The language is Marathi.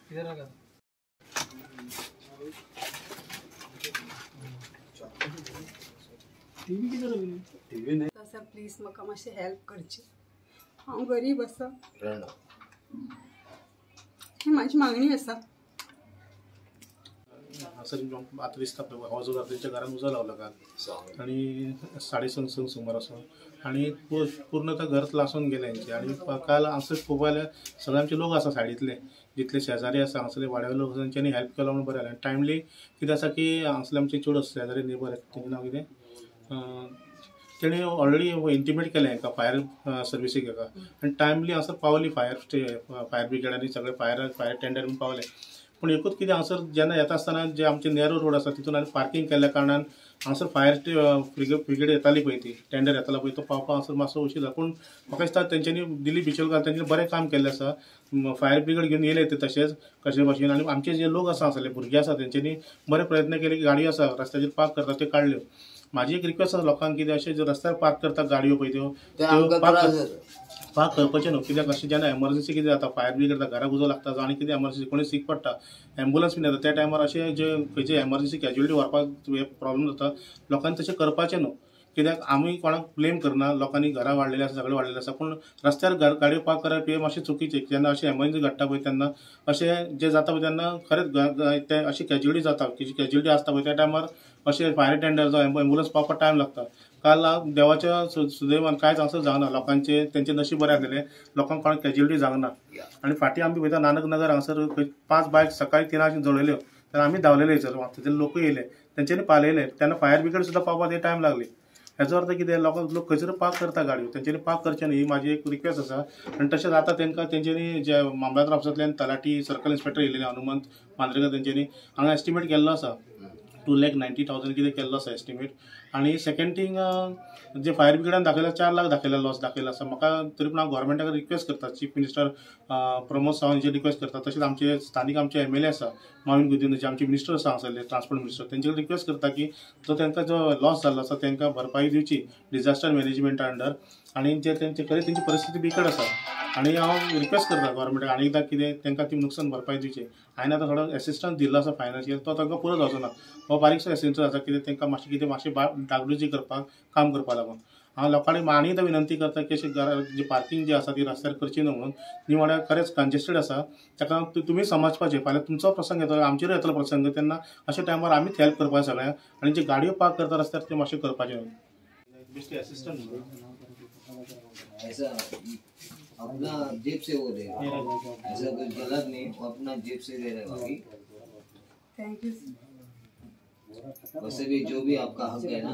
टीव्ही नाही सर प्लीज म्हाका मातशें हेल्प करची। हांव गरीब आसा, ही म्हाजी मागणी आसा। सर आता दिसता हो जो रात्रीच्या घरात उजो लावला काल आणि 6:30 सुमार असो आणि पूर्णतः घरात लासून गेले यांचे आणि काल असं खूप आले सगळे आमचे लोक असा सायडीतले जितले शेजारी आसा हांगसले वाड्यावयले लोक तांच्यांनी हेल्प केलो म्हणून बरें जालें। टायमली कितें आसा की हांगसले आमचे चड शेजारी नेबर तेंचें नांव कितें तेणी ऑलरेडी इंटिमेट केलें हाका फायर सर्विसीक हाका आनी टायमली हांगसर पावली फायर ब्रिगेड आनी सगळे फायर टेंडर बीन पावले। पूण एकूच कितें हांगसर जेन्ना येता आसतना जे आमचे नॅरो रोड आसा तितून आनी पार्किंग केल्ल्या कारणान हांगसर फायर ब्रिगेड येताली पळय ती टेंडर येतालो पळय तो पावपाक हांगसर मातसो उशीर जाला। पूण म्हाका दिसता तेंच्यांनी दिल्ली बिचोलकार तेंच्यांनी बरें काम केल्लें आसा। फायर ब्रिगेड घेवन येयले ते तशेंच कशे भाशेन आनी आमचे जे लोक आसा हांगसरले भुरगे आसा तेंच्यांनी बरे प्रयत्न केले की गाडयो आसा रस्त्याचेर पार्क करता त्यो काडल्यो। म्हाजी एक रिक्वेस्ट आसा लोकांक कितें अशें रस्त्यार पार्क करता गाडयो पळय त्यो पार्क करपाचें न्हू कित्याक अशें जेन्ना एमर्जन्सी कितें जाता फायर ब्रिगेड घराक उजो लागता जावं आनी कितें एमर्जन्सी कोणी सीक पडटा एम्बुलन्स बीन येता त्या टायमार अशें जे खंयचे एमर्जन्सी कॅज्युअलिटी व्हरपाक प्रॉब्लेम जाता लोकांनी तशें करपाचें न्हू। कित्याक आमी कोणाक ब्लेम करना लोकांनी घरां वाडलेलीं आसा सगळें वाडलेलें आसा पूण रस्त्यार गाडयो पार्क करप हे मातशें चुकीचें। जेन्ना अशें एमर्जन्सी घडटा पळय तेन्ना अशें जें जाता पळय तेन्ना खरेंच तें अशी कॅज्युअलिटी जाता कॅज्युअलिटी आसता पळय त्या टायमार अशें फायर टेंडर जावं एम्बुलन्स पावपाक टायम लागता। काल देवाच्या सुदैवान कांयच हांगसर जावना लोकांचे तेंचें नशीब बरें आसलेलें लोकांक कोणाक कॅज्युअलिटी जावना। आनी फाटीं आमी पळयता नानक नगर हांगसर 5 बायक सकाळीं 3 जळयल्यो तेन्ना आमी धांवलेले थंयसर थंयचे लोक येयले तेंच्यांनी पालयले तेन्ना फायर ब्रिगेड सुद्दां पावपाक ते टायम लागली। हेचो अर्थ कितें लोक खंयसर पार्क करता गाडयो तेंच्यांनी पार्क करचें न्ही ही म्हाजी एक रिक्वेस्ट आसा। आनी तशेंच आतां तेंच्यांनी जे मामलादार ऑफिसांतल्यान तलाटी सर्कल इन्स्पेक्टर येयलेले हनुमंत मांद्रेकर तेंच्यांनी हांगा एस्टिमेट केल्लो आसा 2,90,000 कितें केल्लो आसा एस्टिमेट। आनी सेकंड थिंग जे फायर ब्रिगेडान दाखयला 4 लाख दाखयला लॉस दाखयला आसा। म्हाका तरी पूण हांव गव्हर्मेंटाक रिक्वेस्ट करता chief minister Pramod Sawant request करता तशेंच आमचे स्थानीक आमचे MLA आसा माविन गुदिन जे आमचे मिनिस्टर आसा हांगसरले ट्रान्सपोर्ट मिनिस्टर तेंचे कडेन रिक्वेस्ट करता की तांकां जो लॉस जाल्लो आसा तांकां भरपाई दिवची डिजास्टर मॅनेजमेंटा अंडर आनी जे तेंचे खरें तेंची परिस्थिती बिकट आसा। आनी हांव रिक्वेस्ट करता गव्हर्मेंटाक आनी एकदां कितें तांकां ती नुकसान भरपाई दिवची। हांवें आतां थोडो एसिस्टन्स दिल्लो आसा फायनान्शियल तो तांकां पुरो जावचो ना हो बारीकसो एसिस्टन्स आसा कितें तांकां मातशें डागडुजी करपाक काम करपा लागून। हांव लोकांनी आनी एकदां विनंती करता की अशें जी पार्किंग जी आसा ती रस्त्यार करची न्हू म्हणून निवाड्यार खरेंच कंजेस्टेड आसा ताका तुमी समजपाचें फाल्यां तुमचो प्रसंग येतलो आमचेरूय येतलो प्रसंग तेन्ना अशा टायमार आमीच हेल्प करपाक सगळ्यांक आनी जे गाडयो पार्क करता रस्त्यार ते मातशें करपाचें बेश्टे एसिस्टंट ऐसा अपना जेब से वो दे ऐसा कुछ गलत नहीं वो अपना जेब से दे रहे बाकी थैंक यू। वैसे भी जो भी आपका हक है ना